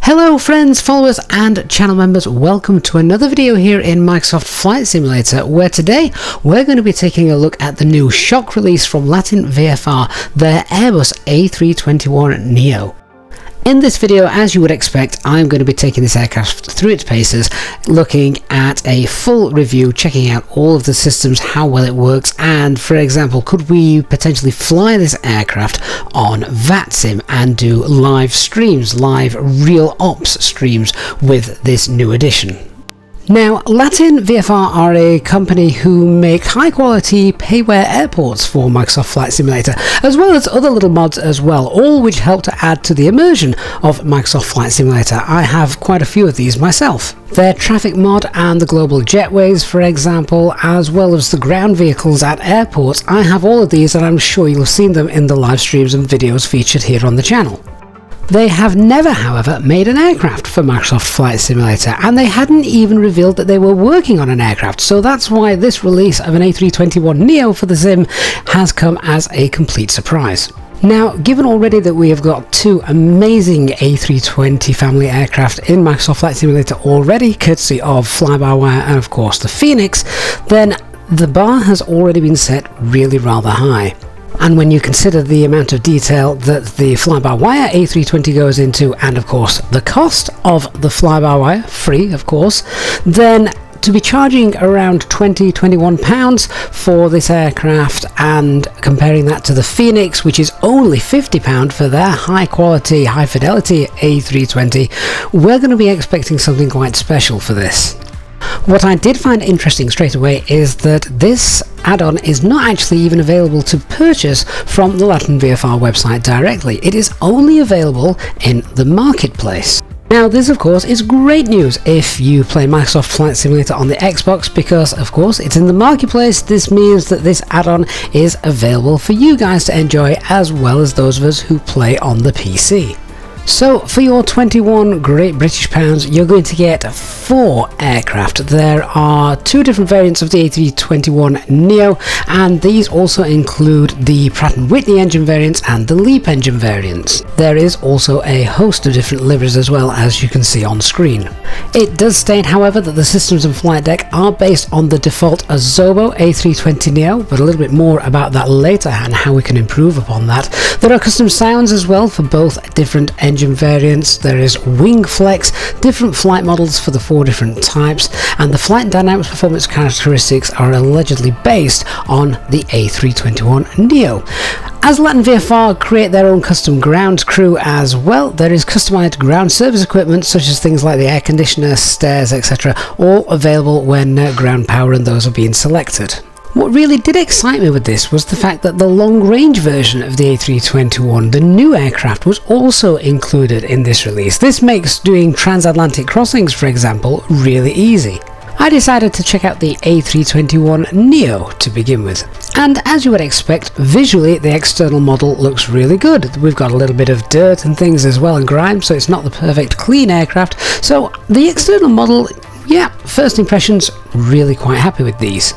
Hello friends, followers and channel members, welcome to another video here in Microsoft Flight Simulator, where today we're going to be taking a look at the new shock release from Latin VFR, their Airbus A321 Neo. In this video, as you would expect, I'm going to be taking this aircraft through its paces, looking at a full review, checking out all of the systems, how well it works, and for example, could we potentially fly this aircraft on VATSIM and do live streams, live real ops streams with this new edition. Now, Latin VFR are a company who make high-quality payware airports for Microsoft Flight Simulator, as well as other little mods as well, all which help to add to the immersion of Microsoft Flight Simulator. I have quite a few of these myself. Their traffic mod and the global jetways, for example, as well as the ground vehicles at airports. I have all of these, and I'm sure you'll have seen them in the live streams and videos featured here on the channel. They have never, however, made an aircraft for Microsoft Flight Simulator, and they hadn't even revealed that they were working on an aircraft, so that's why this release of an A321 Neo for the sim has come as a complete surprise. Now, given already that we have got two amazing A320 family aircraft in Microsoft Flight Simulator already, courtesy of Fly-by-Wire and of course the Phoenix, then the bar has already been set really rather high. And when you consider the amount of detail that the fly-by-wire A320 goes into, and of course the cost of the fly-by-wire, free of course, then to be charging around £21 for this aircraft, and comparing that to the Phoenix, which is only £50 for their high quality, high fidelity A320, we're going to be expecting something quite special for this. What I did find interesting straight away is that this add-on is not actually even available to purchase from the Latin VFR website directly. It is only available in the marketplace. Now this of course is great news if you play Microsoft Flight Simulator on the Xbox, because of course it's in the marketplace. This means that this add-on is available for you guys to enjoy, as well as those of us who play on the PC. So for your 21 Great British pounds, you're going to get 4 aircraft. There are 2 different variants of the A321 Neo, and these also include the Pratt & Whitney engine variants and the LEAP engine variants. There is also a host of different liveries as well, as you can see on screen. It does state, however, that the systems and flight deck are based on the default Azobo A320 Neo, but a little bit more about that later and how we can improve upon that. There are custom sounds as well for both different engine variants. There is wing flex, different flight models for the 4 different types, and the flight dynamics performance characteristics are allegedly based on the A321 Neo. As Latin VFR create their own custom ground crew as well, there is customized ground service equipment such as things like the air conditioner, stairs, etc., all available when ground power and those are being selected. What really did excite me with this was the fact that the long-range version of the A321, the new aircraft, was also included in this release. This makes doing transatlantic crossings, for example, really easy. I decided to check out the A321 Neo to begin with, and as you would expect, visually the external model looks really good. We've got a little bit of dirt and things as well, and grime, so it's not the perfect clean aircraft. So the external model, yeah, first impressions, really quite happy with these.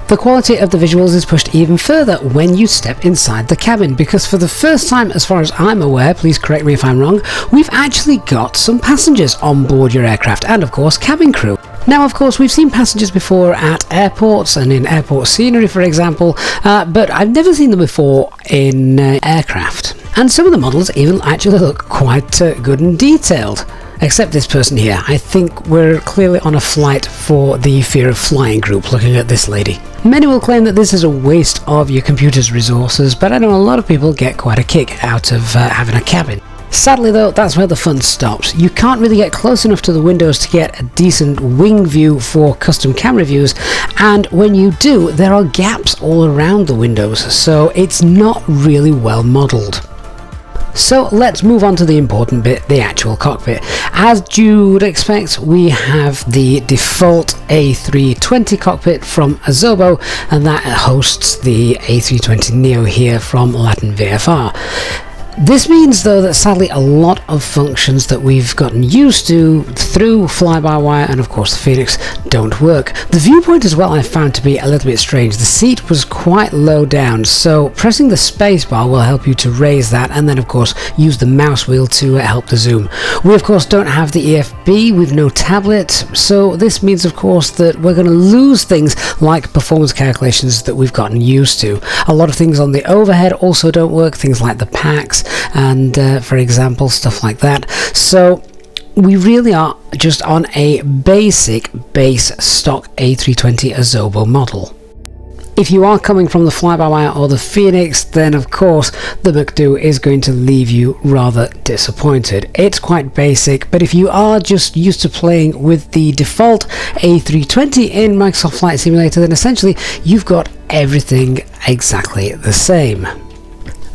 The quality of the visuals is pushed even further when you step inside the cabin, because for the first time, as far as I'm aware, please correct me if I'm wrong, we've actually got some passengers on board your aircraft, and of course cabin crew. Now of course we've seen passengers before at airports and in airport scenery, for example, but I've never seen them before in aircraft. And some of the models even actually look quite good and detailed. Except this person here. I think we're clearly on a flight for the Fear of Flying group, looking at this lady. Many will claim that this is a waste of your computer's resources, but I know a lot of people get quite a kick out of having a cabin. Sadly though, that's where the fun stops. You can't really get close enough to the windows to get a decent wing view for custom camera views, and when you do, there are gaps all around the windows, so it's not really well modelled. So let's move on to the important bit, the actual cockpit. As you would expect, we have the default A320 cockpit from Azobo, and that hosts the A320 Neo here from Latin VFR. This means though that sadly a lot of functions that we've gotten used to through fly-by-wire and of course the Phoenix don't work. The viewpoint as well I found to be a little bit strange. The seat was quite low down, so pressing the space bar will help you to raise that, and then of course use the mouse wheel to help the zoom. We of course don't have the EFB, we've no tablet, so this means of course that we're going to lose things like performance calculations that we've gotten used to. A lot of things on the overhead also don't work, things like the packs and for example stuff like that. So we really are just on a basic base stock A320 Azobo model. If you are coming from the fly-by-wire or the Phoenix, then of course the McDo is going to leave you rather disappointed. It's quite basic, but if you are just used to playing with the default A320 in Microsoft Flight Simulator, then essentially you've got everything exactly the same.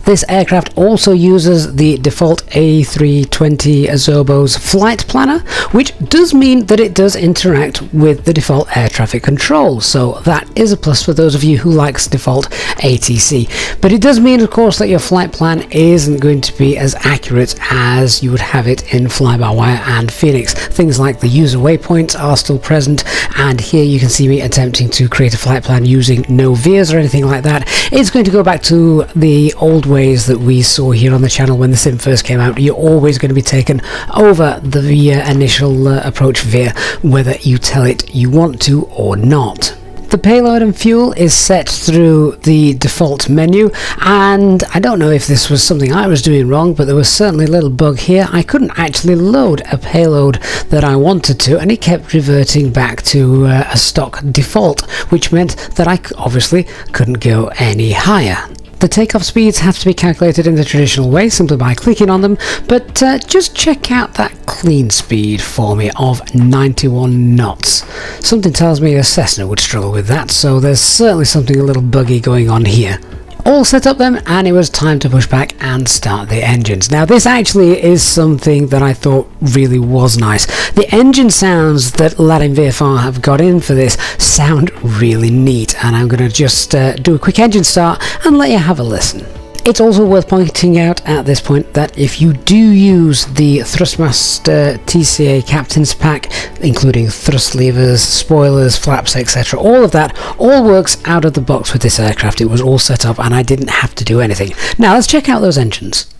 This aircraft also uses the default A320 Azobo's flight planner, which does mean that it does interact with the default air traffic control, so that is a plus for those of you who likes default ATC. But it does mean of course that your flight plan isn't going to be as accurate as you would have it in fly-by-wire and Phoenix. Things like the user waypoints are still present, and here you can see me attempting to create a flight plan using no veers or anything like that. It's going to go back to the old ways that we saw here on the channel when the sim first came out. You're always going to be taken over the initial approach veer, whether you tell it you want to or not. The payload and fuel is set through the default menu, and I don't know if this was something I was doing wrong, but there was certainly a little bug here. I couldn't actually load a payload that I wanted to, and it kept reverting back to a stock default, which meant that I obviously couldn't go any higher. The takeoff speeds have to be calculated in the traditional way, simply by clicking on them, but just check out that clean speed for me of 91 knots. Something tells me a Cessna would struggle with that, so there's certainly something a little buggy going on here. All set up then, and it was time to push back and start the engines. Now this actually is something that I thought really was nice. The engine sounds that Latin VFR have got in for this sound really neat, and I'm going to just do a quick engine start and let you have a listen. It's also worth pointing out at this point that if you do use the Thrustmaster TCA Captain's Pack, including thrust levers, spoilers, flaps, etc., all of that all works out of the box with this aircraft. It was all set up and I didn't have to do anything. Now let's check out those engines.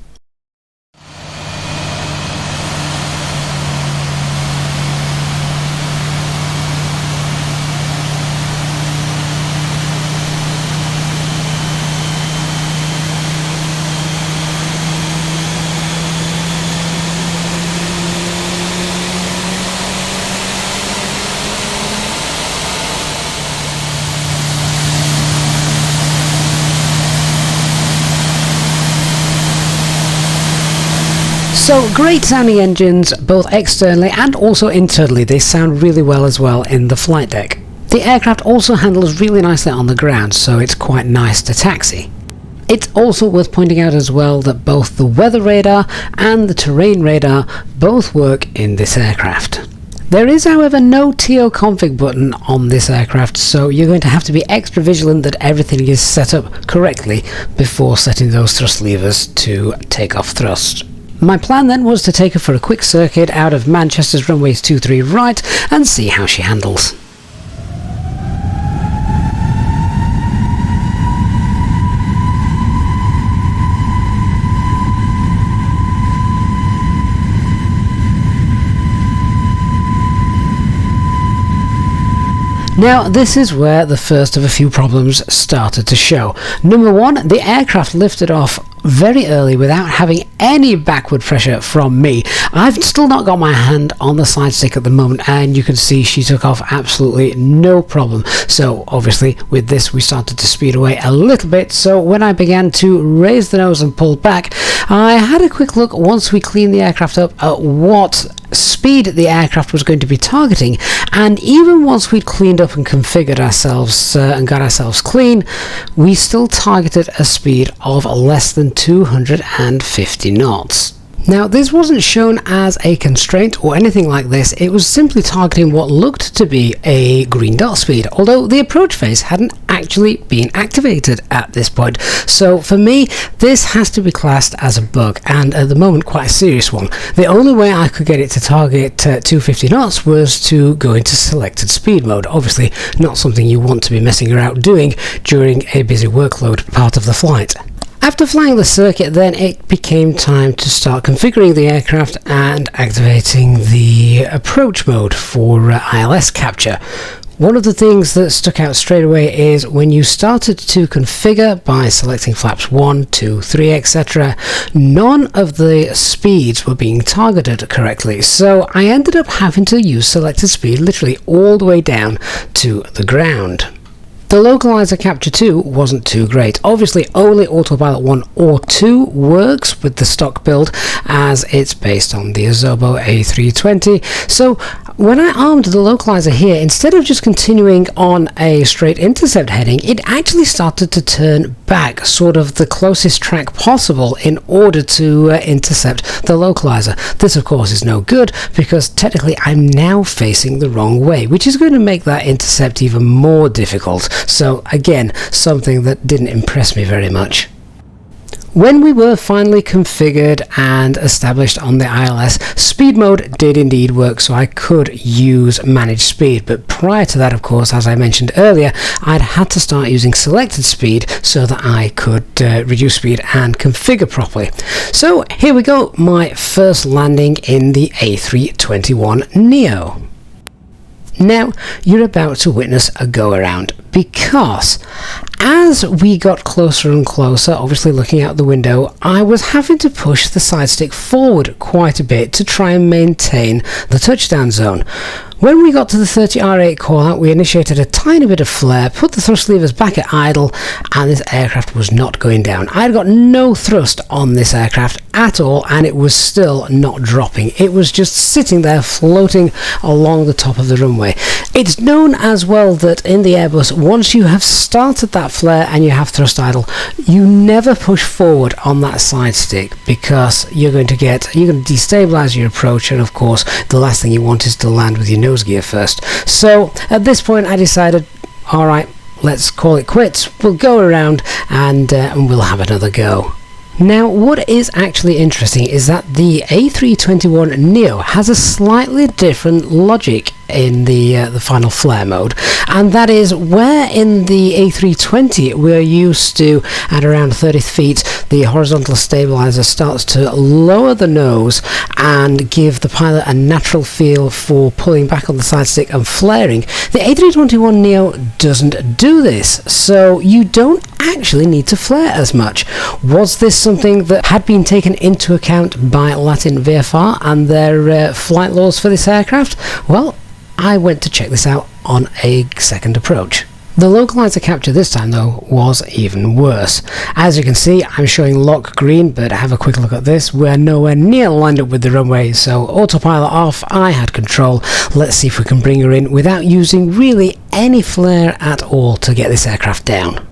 So great sounding engines, both externally and also internally. They sound really well as well in the flight deck. The aircraft also handles really nicely on the ground, so it's quite nice to taxi. It's also worth pointing out as well that both the weather radar and the terrain radar both work in this aircraft. There is, however, no TO config button on this aircraft, so you're going to have to be extra vigilant that everything is set up correctly before setting those thrust levers to take off thrust. My plan then was to take her for a quick circuit out of Manchester's runways 23 right and see how she handles. Now this is where the first of a few problems started to show. Number one, the aircraft lifted off very early without having any backward pressure from me. I've still not got my hand on the side stick at the moment, and you can see she took off absolutely no problem. So obviously with this we started to speed away a little bit, so when I began to raise the nose and pull back, I had a quick look once we cleaned the aircraft up at what speed the aircraft was going to be targeting, and even once we'd cleaned up and configured ourselves and got ourselves clean, we still targeted a speed of less than 250 knots. Now, this wasn't shown as a constraint or anything like this, it was simply targeting what looked to be a green dot speed, although the approach phase hadn't actually been activated at this point. So for me, this has to be classed as a bug, and at the moment quite a serious one. The only way I could get it to target 250 knots was to go into selected speed mode, obviously not something you want to be messing around doing during a busy workload part of the flight. After flying the circuit, then it became time to start configuring the aircraft and activating the approach mode for ILS capture. One of the things that stuck out straight away is when you started to configure by selecting flaps 1, 2, 3, etc., none of the speeds were being targeted correctly, so I ended up having to use selected speed literally all the way down to the ground. The localizer capture 2 wasn't too great. Obviously only autopilot 1 or 2 works with the stock build as it's based on the Azobo A320. So when I armed the localizer here, instead of just continuing on a straight intercept heading, it actually started to turn back, sort of the closest track possible in order to intercept the localizer. This of course is no good because technically I'm now facing the wrong way, which is going to make that intercept even more difficult. So again, something that didn't impress me very much. When we were finally configured and established on the ILS, speed mode did indeed work, so I could use managed speed, but prior to that, of course, as I mentioned earlier, I'd had to start using selected speed so that I could reduce speed and configure properly. So here we go, my first landing in the A321 Neo. Now, you're about to witness a go-around, because as we got closer and closer, obviously looking out the window, I was having to push the side stick forward quite a bit to try and maintain the touchdown zone. When we got to the 30R8 callout, we initiated a tiny bit of flare, put the thrust levers back at idle, and this aircraft was not going down. I had got no thrust on this aircraft at all, and it was still not dropping. It was just sitting there floating along the top of the runway. It's known as well that in the Airbus, once you have started that flare and you have thrust idle, you never push forward on that side stick, because you're going to destabilize your approach, and of course the last thing you want is to land with your nose gear first. So at this point I decided, alright, let's call it quits. We'll go around and we'll have another go. Now, what is actually interesting is that the A321 Neo has a slightly different logic in the final flare mode, and that is where in the A320 we're used to at around 30 feet the horizontal stabilizer starts to lower the nose and give the pilot a natural feel for pulling back on the side stick and flaring. The A321 Neo doesn't do this, so you don't actually need to flare as much. Was this something that had been taken into account by Latin VFR and their flight laws for this aircraft? Well, I went to check this out on a second approach. The localizer capture this time though was even worse. As you can see, I'm showing lock green, but have a quick look at this. We're nowhere near lined up with the runway, so autopilot off, I had control. Let's see if we can bring her in without using really any flare at all to get this aircraft down.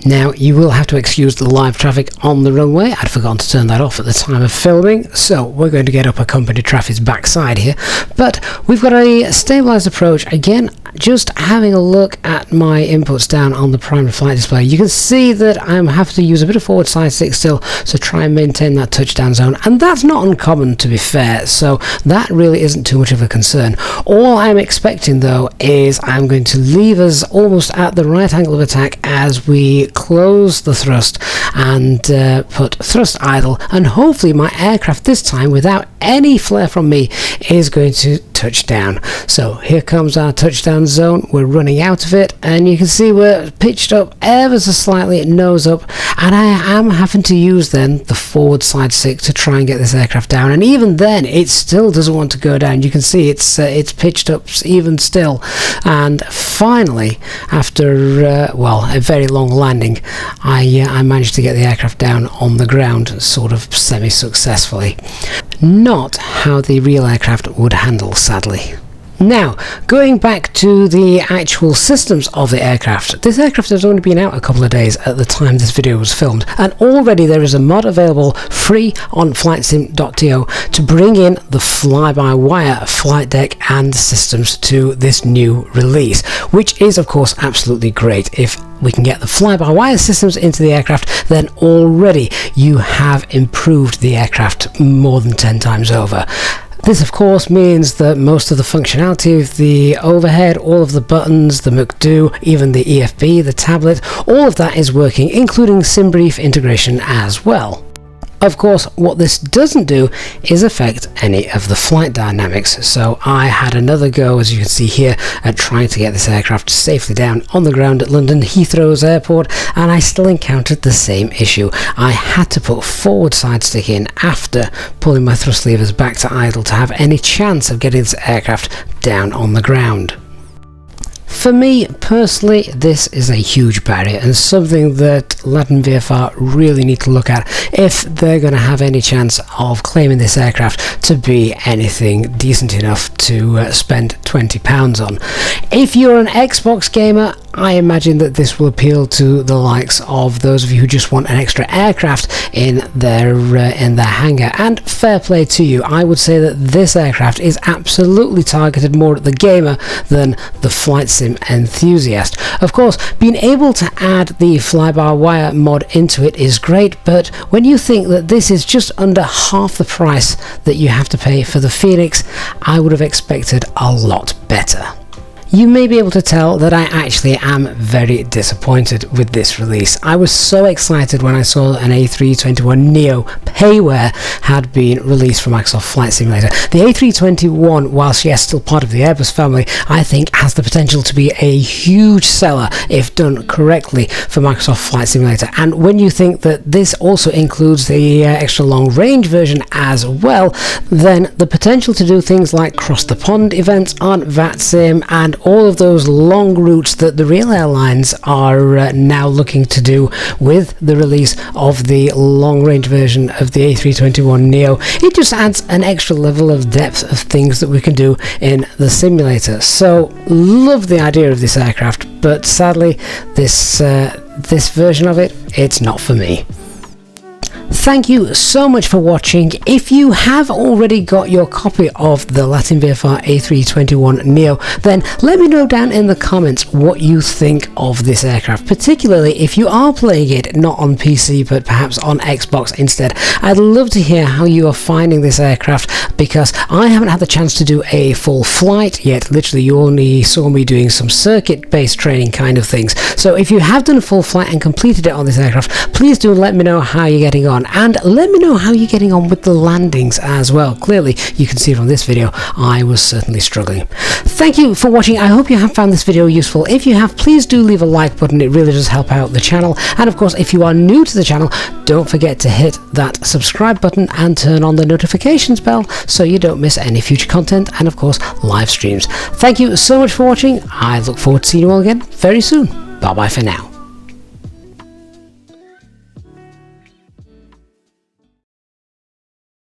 Now, you will have to excuse the live traffic on the runway. I'd forgotten to turn that off at the time of filming, so we're going to get up a company traffic's backside here. But we've got a stabilized approach. Again, just having a look at my inputs down on the primary flight display, you can see that I'm having to use a bit of forward side stick still to try and maintain that touchdown zone, and that's not uncommon, to be fair, so that really isn't too much of a concern. All I'm expecting though is I'm going to leave us almost at the right angle of attack as we close the thrust and put thrust idle, and hopefully my aircraft this time, without any flare from me, is going to touch down. So here comes our touchdown zone. We're running out of it, and you can see we're pitched up ever so slightly, nose up, and I am having to use then the forward side stick to try and get this aircraft down, and even then it still doesn't want to go down. You can see it's pitched up even still, and finally, after well, a very long landing, I managed to get the aircraft down on the ground sort of semi-successfully. Not how the real aircraft would handle, sadly. Now, going back to the actual systems of the aircraft, this aircraft has only been out a couple of days at the time this video was filmed, and already there is a mod available free on flightsim.to to bring in the fly-by-wire flight deck and systems to this new release, which is of course absolutely great. If we can get the fly-by-wire systems into the aircraft, then already you have improved the aircraft more than 10 times over. This of course means that most of the functionality of the overhead, all of the buttons, the McDo, even the EFB, the tablet, all of that is working, including SimBrief integration as well. Of course, what this doesn't do is affect any of the flight dynamics, so I had another go, as you can see here, at trying to get this aircraft safely down on the ground at London Heathrow's airport, and I still encountered the same issue. I had to put forward side stick in after pulling my thrust levers back to idle to have any chance of getting this aircraft down on the ground. For me personally, this is a huge barrier and something that Latin VFR really need to look at if they're going to have any chance of claiming this aircraft to be anything decent enough to spend £20 on. If you're an Xbox gamer, I imagine that this will appeal to the likes of those of you who just want an extra aircraft in their hangar, and fair play to you. I would say that this aircraft is absolutely targeted more at the gamer than the flight sim enthusiast. Of course, being able to add the fly-by-wire mod into it is great, but when you think that this is just under half the price that you have to pay for the Phoenix, I would have expected a lot better. You may be able to tell that I actually am very disappointed with this release. I was so excited when I saw an A321 Neo payware had been released for Microsoft Flight Simulator. The A321, whilst yes still part of the Airbus family, I think has the potential to be a huge seller if done correctly for Microsoft Flight Simulator. And when you think that this also includes the extra long range version as well, then the potential to do things like cross the pond events on VATSIM and all of those long routes that the real airlines are now looking to do with the release of the long range version of the A321 Neo, it just adds an extra level of depth of things that we can do in the simulator. So love the idea of this aircraft, but sadly this version of it, it's not for me. Thank you so much for watching. If you have already got your copy of the Latin VFR A321 Neo, then let me know down in the comments what you think of this aircraft, particularly if you are playing it not on PC but perhaps on Xbox instead. I'd love to hear how you are finding this aircraft, because I haven't had the chance to do a full flight yet. Literally, you only saw me doing some circuit-based training kind of things. So if you have done a full flight and completed it on this aircraft, please do let me know how you're getting on. And let me know how you're getting on with the landings as well. Clearly, you can see from this video, I was certainly struggling. Thank you for watching. I hope you have found this video useful. If you have, please do leave a like button. It really does help out the channel. And of course, if you are new to the channel, don't forget to hit that subscribe button and turn on the notifications bell so you don't miss any future content and of course, live streams. Thank you so much for watching. I look forward to seeing you all again very soon. Bye bye for now.